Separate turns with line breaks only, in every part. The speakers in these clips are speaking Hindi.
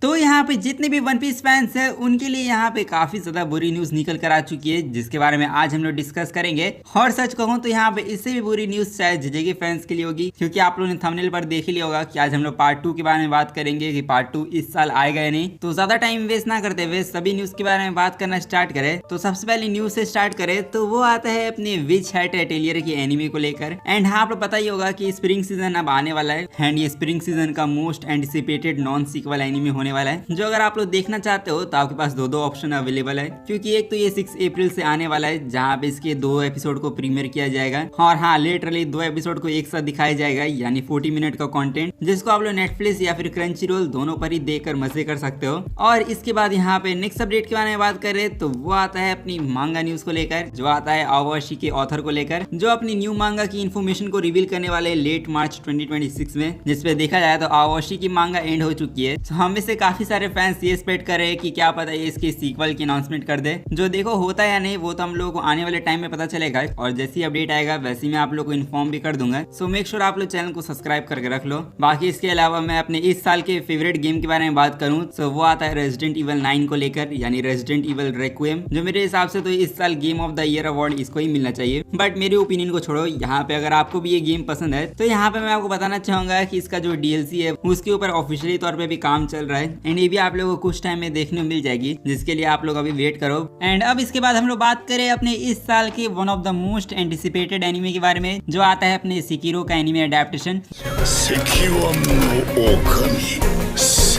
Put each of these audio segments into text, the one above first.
तो यहाँ पे जितने भी वन पीस फैंस हैं उनके लिए यहाँ पे काफी ज्यादा बुरी न्यूज निकल कर आ चुकी है, जिसके बारे में आज हम लोग डिस्कस करेंगे। और सच कहूँ तो यहाँ पे इससे भी बुरी न्यूज शायद जेजे के फैंस के लिए होगी, क्योंकि आप लोगों ने थंबनेल पर देख ही लिया होगा कि आज हम लोग पार्ट 2 के बारे में बात करेंगे कि पार्ट 2 इस साल आएगा या नहीं। तो ज्यादा टाइम वेस्ट ना करते हुए सभी न्यूज के बारे में बात करना स्टार्ट करें। तो सबसे पहले न्यूज से स्टार्ट करें तो वो आता है अपने विच हैट एटेलियर की एनिमे को लेकर। एंड हाँ, आपको पता ही होगा कि स्प्रिंग सीजन अब आने वाला है एंड ये स्प्रिंग सीजन का most anticipated non sequel anime होने वाला है, जो अगर आप लोग देखना चाहते हो तो आपके पास दो ऑप्शन अवेलेबल है। क्योंकि एक तो ये 6 अप्रैल से आने वाला है, जहाँ पे इसके 2 एपिसोड को प्रीमियर किया जाएगा। और हाँ, लिटरली 2 एपिसोड को एक साथ दिखाया जाएगा, यानी 40 मिनट का कंटेंट, जिसको आप लोग नेटफ्लिक्स या फिर क्रंची रोल दोनों पर ही देखकर मजे कर सकते हो। और इसके बाद यहाँ पे नेक्स्ट अपडेट के बारे में बात करें तो वो आता है अपनी मांगा न्यूज को लेकर, जो आता है आवाशी के ऑथर को लेकर, जो अपनी न्यू मांगा की इन्फॉर्मेशन को रिवील करने वाले लेट मार्च 2026 में। जिसपे देखा जाए तो आवाशी की मांगा एंड हो चुकी है। तो हम में से काफी सारे फैंस ये एक्सपेक्ट कर रहे हैं कि क्या पता ये इसके सीक्वल की अनाउंसमेंट कर दे। जो देखो होता है या नहीं वो तो हम लोगों को आने वाले टाइम में पता चलेगा, और जैसी अपडेट आएगा वैसे मैं आप लोग को इन्फॉर्म भी कर दूंगा। सो मेक श्योर आप लोग चैनल को सब्सक्राइब करके रख लो। बाकी इसके अलावा मैं अपने इस साल के फेवरेट गेम के बारे में बात करूं तो वो आता है रेजिडेंट इवल 9 को लेकर, यानी रेजिडेंट इवल रेक्विएम, जो मेरे हिसाब से तो इस साल game of the year award इसको ही मिलना चाहिए। बट मेरे ओपिनियन को छोड़ो, यहाँ पे अगर आपको भी ये गेम पसंद है तो यहाँ पे मैं आपको बताना चाहूंगा कि इसका जो DLC है उसके ऊपर ऑफिशियली तौर पे भी काम चल रहा है, एंड ये भी आप लोगों को कुछ टाइम में देखने को मिल जाएगी, जिसके लिए आप लोग अभी वेट करो। एंड अब इसके बाद हम लोग बात करें अपने इस साल के one of the most anticipated anime के बारे में, जो आता है अपने सेकिरो का एनिमे अडेप्टेशन,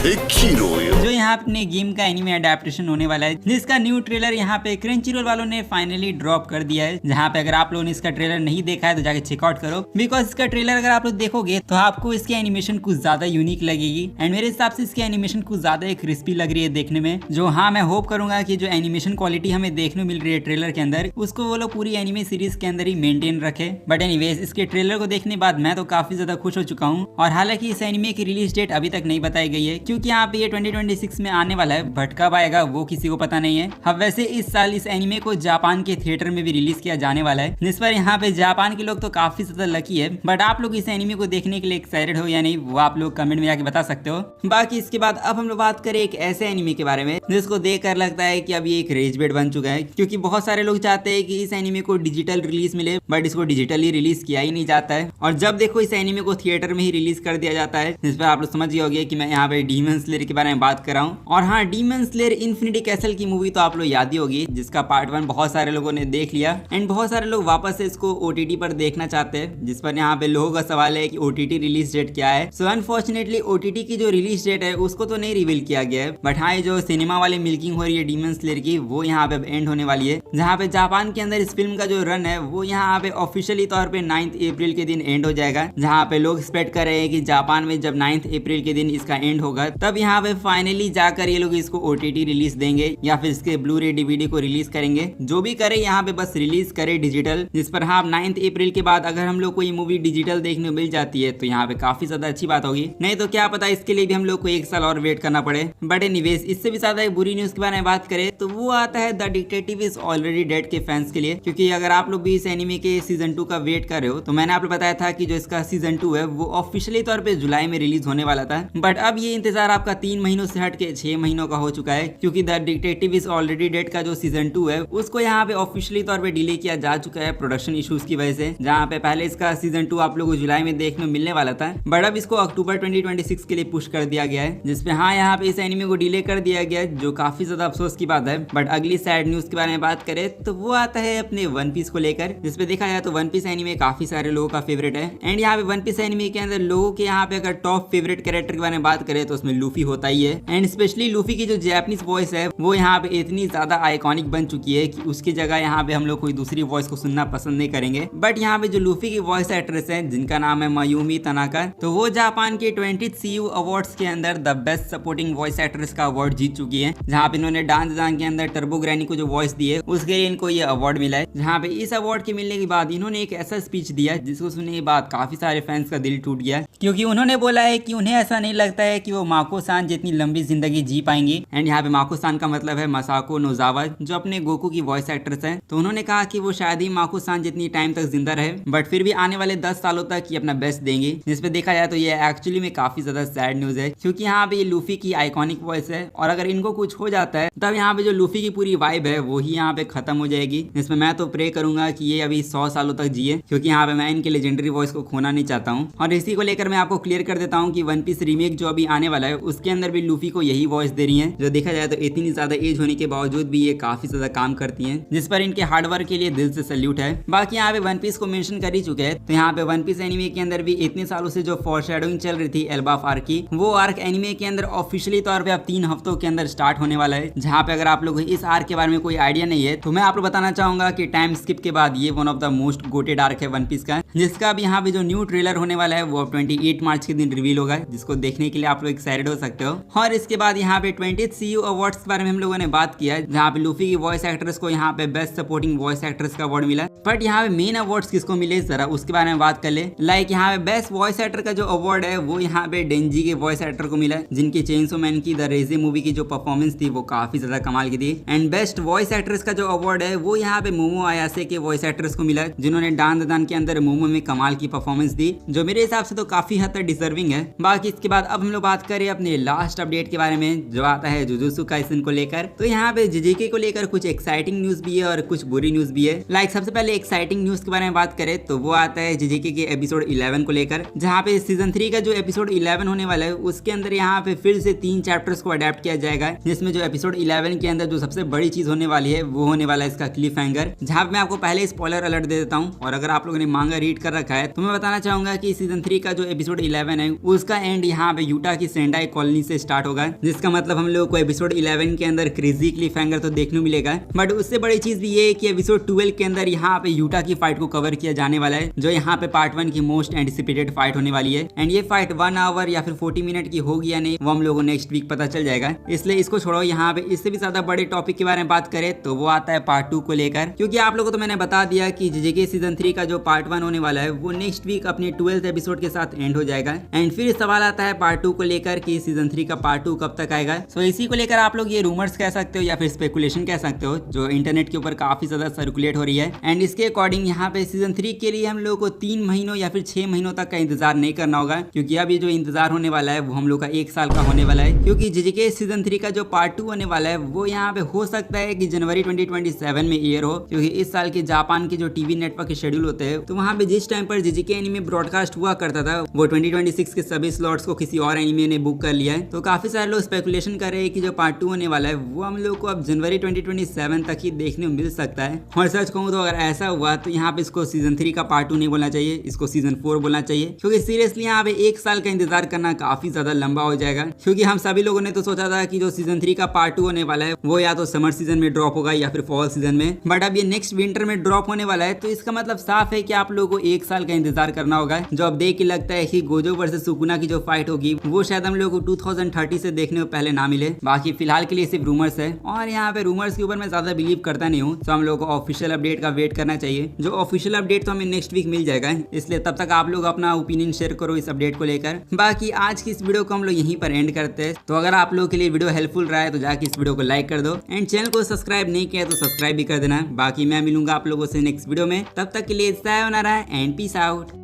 जो यहाँ अपने गेम का एनिमे अडेप्टेशन होने वाला है, जिसका न्यू ट्रेलर यहाँ पे क्रंचीरोल वालों ने फाइनली ड्रॉप कर दिया है। जहाँ पे अगर आप लोगों ने इसका ट्रेलर नहीं देखा है तो जाके चेकआउट करो, बिकॉज इसका ट्रेलर अगर आप लोग देखोगे तो आपको इसकी एनिमेशन कुछ ज्यादा यूनिक लगेगी। एंड मेरे हिसाब से इसकी एनिमेशन कुछ ज्यादा क्रिस्पी लग रही है देखने में। जो हाँ, मैं होप करूंगा कि जो एनिमेशन क्वालिटी हमें देखने मिल रही है ट्रेलर के अंदर, उसको वो लोग पूरी एनिमे सीरीज के अंदर ही मेंटेन रखे। बट एनीवेज, इसके ट्रेलर को देखने बाद मैं तो काफी ज्यादा खुश हो चुका हूँ। और हालांकि इस एनिमे की रिलीज डेट अभी तक नहीं बताई गई है, क्योंकि यहाँ पे ये 2026 में आने वाला है, बट कब आएगा वो किसी को पता नहीं है। अब वैसे इस साल इस एनिमे को जापान के थिएटर में भी रिलीज किया जाने वाला है, जिस पर यहाँ पे जापान के लोग तो काफी ज्यादा लकी है। बट आप लोग इस एनिमे को देखने के लिए एक्साइटेड हो या नहीं वो आप लोग कमेंट में जाके बता सकते हो। बाकी इसके बाद अब हम लोग बात करें एक ऐसे एनिमे के बारे में जिसको देखकर लगता है कि अब ये एक रेज बेट बन चुका है, क्योंकि बहुत सारे लोग चाहते हैं कि इस एनिमे को डिजिटल रिलीज मिले, बट इसको डिजिटली रिलीज किया ही नहीं जाता है। और जब देखो इस एनिमे को थिएटर में ही रिलीज कर दिया जाता है, जिस पर आप लोग समझ गए होंगे कि मैं यहाँ पे डीमन स्लेयर के बारे में बात कर रहा हूँ। और हाँ, डीमन स्लेयर इन्फिनिटी कैसल की मूवी तो आप लोग याद ही होगी, जिसका पार्ट 1 बहुत सारे लोगों ने देख लिया, एंड बहुत सारे लोग वापस से इसको OTT पर देखना चाहते हैं। जिस पर यहाँ पे लोगों का सवाल है कि OTT रिलीज डेट क्या है। सो अनफॉर्चुनेटली OTT की जो रिलीज डेट है उसको तो नहीं रिवील किया गया है, बट हाँ, ये जो सिनेमा वाली मिल्किंग हो रही है डीमन स्लेयर की, वो यहाँ पे एंड होने वाली है। जहाँ पे जापान के अंदर इस फिल्म का जो रन है वो यहाँ पे ऑफिशियली तौर पे 9 अप्रैल के दिन एंड हो जाएगा। जहाँ पे लोग एक्सपेक्ट कर रहे हैं कि जापान में जब 9 अप्रैल के दिन इसका एंड होगा, तब यहाँ पे फाइनली जाकर ये लोग इसको OTT रिलीज देंगे या फिर इसके ब्लू-रे DVD को रिलीज करेंगे। जो भी करे यहाँ पे बस रिलीज करे डिजिटल, जिस पर हाँ 9 अप्रैल के बाद अगर हम लोग को ये मूवी डिजिटल देखने को मिल जाती है तो यहाँ पे काफी ज्यादा अच्छी बात होगी। नहीं तो क्या पता इसके लिए भी हम लोग को 1 साल और वेट करना पड़े। बट एनीवेज, इससे भी ज्यादा एक बुरी न्यूज के बारे में बात करें तो वो आता है the detective is already dead के फैंस के लिए। क्योंकि अगर आप लोग भी इस एनिमे के सीजन 2 का वेट कर रहे हो तो मैंने आपको बताया था कि जो इसका सीजन 2 है वो ऑफिशियली तौर पे जुलाई में रिलीज होने वाला था। बट अब ये इंतजार आपका 3 महीनों से हट के 6 महीनों का हो चुका है, क्योंकि the detective is already dead का जो सीजन 2 है उसको यहाँ पे ऑफिशियली तौर पे डिले किया जा चुका है प्रोडक्शन इश्यूज की वजह से। जहाँ पे पहले इसका सीजन 2 आप लोग को जुलाई में देखने मिलने वाला था, बट अब इसको अक्टूबर 2026 के लिए पुश कर दिया गया है, जिसपे हाँ यहाँ पे इस एनिमे को डिले कर दिया गया है, जो काफी ज्यादा अफसोस की बात है। बट अगली सैड न्यूज के बारे में बात करें तो वो आता है अपने वन पीस को लेकर, जिसपे देखा जाए तो वन पीस एनिमे काफी सारे लोगों का फेवरेट है। एंड यहाँ पे वन पीस एनिमे के अंदर लोगों के यहाँ पे अगर टॉप फेवरेट कैरेक्टर के बारे में बात करें तो उसमें लूफी होता ही है। एंड स्पेशली लूफी की जो जैपनीज वॉइस है वो यहाँ पे इतनी ज्यादा आइकॉनिक बन चुकी है कि उसकी जगह यहाँ पे हम लोग कोई दूसरी वॉइस को सुनना पसंद नहीं करेंगे। बट यहाँ पे जो लूफी की वॉइस एक्ट्रेस है जिनका नाम है मयूमी तनाका, तो वो जापान के 20th CU अवार्ड्स के अंदर the best supporting voice actress का अवार्ड जीत चुकी है। जहाँ पे इन्होंने डांस डांस के अंदर टर्बो ग्रैनी को जो वॉइस दी है उसके लिए इनको ये अवार्ड मिला है। जहाँ पे इस अवार्ड के मिलने के बाद इन्होंने एक ऐसा स्पीच दिया जिसको सुनने के बाद काफी सारे फैंस का दिल टूट गया, क्योंकि उन्होंने बोला है कि उन्हें ऐसा नहीं लगता है कि वो माको सान जितनी लंबी जिंदगी जी पाएंगी। एंड यहाँ पे माको सान का मतलब है मसाको नोजावा, जो अपने गोकू की वॉइस एक्ट्रेस है। तो उन्होंने कहा कि वो शायद ही माको सान जितनी टाइम तक जिंदा रहे, बट फिर भी आने वाले 10 सालों तक ये अपना बेस्ट देंगे। जिसपे देखा जाए तो ये एक्चुअली में काफी ज्यादा सैड न्यूज है, क्योंकि यहाँ पे ये लूफी की आइकॉनिक वॉइस है और अगर इनको कुछ हो जाता है तब यहाँ पे जो लूफी की पूरी वाइब है वो ही यहाँ पे खत्म हो जाएगी। जिसमें मैं तो प्रे करूंगा कि ये अभी 100 सालों तक जिए, क्योंकि यहाँ पे मैं इनके लेजेंडरी वॉइस को खोना नहीं चाहता हूँ। और इसी को लेकर मैं आपको क्लियर कर देता हूँ कि वन पीस रीमेक जो अभी आने वाला है उसके अंदर भी लूफी को यही वॉइस दे रही है। जो देखा जाए तो इतनी ज्यादा एज होने के बावजूद भी ये काफी ज्यादा काम करती है, जिस पर इनके हार्डवर्क के लिए दिल से सैल्यूट है। बाकी यहाँ पे वन पीस को मेंशन कर ही चुके हैं, तो यहाँ पे वन पीस एनिमे के अंदर भी इतने सालों से जो फॉरशैडोइंग चल रही थी एल्बा आर्क की, वो आर्क एनिमे के अंदर ऑफिशियली तौर पे अब 3 हफ्तों के अंदर स्टार्ट होने वाला है। जहाँ पे अगर आप लोग इस आर्क के बारे में कोई आइडिया नहीं है तो मैं आपको बताना चाहूंगा कि टाइम स्किप के बाद ये one of the most GOATed arc है वन पीस का, जिसका अब यहाँ पे जो न्यू ट्रेलर होने वाला है वो 28 मार्च के दिन रिवील होगा, जिसको देखने के लिए आप लोग एक्साइटेड हो सकते हो। और इसके बाद यहाँ पे 20th CU अवार्ड्स के बारे में हम लोगों ने बात किया, जहाँ पे लूफी की वॉइस एक्ट्रेस को यहाँ पे बेस्ट सपोर्टिंग वॉइस एक्ट्रेस का अवार्ड मिला। बट यहाँ पे मेन अवार्ड्स किसको मिले जरा उसके बारे में बात कर ले। लाइक यहाँ पे बेस्ट वॉइस एक्टर का जो अवार्ड है वो यहाँ पे डेंजी के वॉइस एक्टर को मिला, जिनकी चेनसो मैन की द रेजे मूवी की जो परफॉर्मेंस थी वो काफी ज्यादा कमाल की थी। एंड बेस्ट वॉइस एक्ट्रेस का जो अवार्ड है वो यहाँ पे मोमो आयासे के वॉइस एक्ट्रेस को मिला, जिन्होंने डान दान के अंदर मोमो में कमाल की परफॉर्मेंस दी, जो मेरे हिसाब से तो काफी हद तक डिजर्विंग है। बाकी इसके बाद अब हम लोग बात करें अपने लास्ट अपडेट के बारे में, जो आता है जुजुत्सु काइसेन को लेकर। तो यहाँ पे जेजेके को लेकर कुछ एक्साइटिंग न्यूज भी है और कुछ बुरी न्यूज भी है। लाइक सबसे पहले एक्साइटिंग न्यूज के बारे में बात करें तो वो आता है जेजेके के एपिसोड 11 को लेकर, जहाँ पे सीजन 3 का जो एपिसोड 11 होने वाला है उसके अंदर यहाँ पे फिर से 3 चैप्टर्स को अडेप्ट किया जाएगा, जिसमें जो एपिसोड 11 के अंदर जो सबसे बड़ी चीज होने वाली है वो होने वाला है इसका क्लिफ हैंगर। जहाँ पे मैं आपको पहले स्पॉइलर अलर्ट दे देता हूँ, और अगर आप लोगों ने मांगा रीड कर रखा है तो मैं बताना चाहूंगा कि सीजन 3 का जो एपिसोड 11 है उसका एंड यहाँ पे यूटा की सेंडाई कॉलोनी से स्टार्ट होगा, जिसका मतलब हम लोग को एपिसोड 11 के अंदर क्रेजी क्लिफ हैंगर तो देखने को मिलेगा। बट उससे बड़ी चीज भी ये है कि एपिसोड 12 के अंदर यहाँ पे यूटा की फाइट को कवर किया जाने वाला है, जो यहाँ पे पार्ट 1 की मोस्ट एंटिसिपेटेड फाइट होने वाली है। एंड ये फाइट 1 आवर या फिर 40 मिनट की होगी या नहीं वो हम लोगों को नेक्स्ट वीक पता चल जाएगा, इसलिए इसको छोड़ो। यहाँ पे इससे भी ज्यादा बड़े टॉपिक के बारे में बात करें तो वो आता है पार्ट 2 को लेकर, क्योंकि आप लोगों को तो मैंने बता दिया कि जेजेके सीजन 3 का जो पार्ट 1 होने वाला है वो नेक्स्ट वीक अपने 12th एपिसोड के साथ एंड हो जाएगा। एंड फिर सवाल आता है पार्ट 2 को लेकर कि सीजन 3 का पार्ट 2 कब तक आएगा। सो इसी को लेकर आप लोग ये रूमर्स कह सकते हो या फिर स्पेकुलेशन कह सकते हो, जो इंटरनेट के ऊपर काफी ज्यादा सर्कुलेट हो रही है। एंड इसके अकॉर्डिंग यहाँ पे सीजन 3 के लिए हम लोग को 3 महीनों या फिर 6 महीनों तक का इंतजार नहीं करना होगा, क्योंकि अब ये जो इंतजार होने वाला है वो हम लोग का 1 साल का होने वाला है। क्योंकि जेजेके सीजन 3 का जो पार्ट 2 होने वाला है वो यहाँ पे हो सकता है कि जनवरी 2027 में एयर हो, क्योंकि इस साल के जापान के जो टीवी नेटवर्क के शेड्यूल होते हैं तो वहाँ पे जिस टाइम पर जेजेके एनीमे ब्रॉडकास्ट हुआ करता था वो 2026 के सभी स्लॉट्स को किसी और एनीमे ने बुक कर लिया है। तो काफी सारे लोग स्पेकुलेशन कर रहे हैं कि जो पार्ट 2 होने वाला है वो हम लोग को अब जनवरी 2027 तक ही देखने को मिल सकता है। और सच कहूँ तो अगर ऐसा हुआ तो यहाँ पे इसको सीजन 3 का पार्ट 2 नहीं बोलना चाहिए, इसको सीजन 4 बोलना चाहिए, क्योंकि सीरियसली यहाँ पे 1 साल का इंतजार करना काफी ज्यादा लंबा हो जाएगा। क्योंकि हम सभी लोगों ने तो सोचा था कि जो सीजन 3 का पार्ट 2 होने वाला है वो या तो समर सीजन में ड्रॉप होगा या फिर फॉल सीजन में, बट अब ये नेक्स्ट विंटर में ड्रॉप होने वाला है। तो इसका मतलब साफ है कि आप लोगों को 1 साल का इंतजार करना होगा, जो अब देख के लगता है कि गोजो वर्सेस सुकुना की जो फाइट होगी वो शायद हम लोगों को 2030 से देखने को पहले ना मिले। बाकी फिलहाल के लिए सिर्फ रूमर्स है, और यहाँ पे रूमर्स के ऊपर मैं ज्यादा बिलीव करता नहीं हूँ, तो हम लोगों को ऑफिशियल अपडेट का वेट करना चाहिए। जो ऑफिशियल अपडेट तो हमें नेक्स्ट वीक मिल जाएगा, इसलिए तब तक आप लोग अपना ओपिनियन शेयर करो इस अपडेट को लेकर। बाकी आज की इस वीडियो को हम लोग यहीं पर एंड करते हैं। तो अगर आप लोगों के लिए वीडियो हेल्पफुल रहा है तो जाके इस वीडियो को लाइक कर दो, एंड चैनल को सब्सक्राइब नहीं किया तो सब्सक्राइब भी कर देना। बाकी मैं मिलूंगा आप लोगों से नेक्स्ट वीडियो में, तब तक के लिए सायोनारा एंड पीस आउट।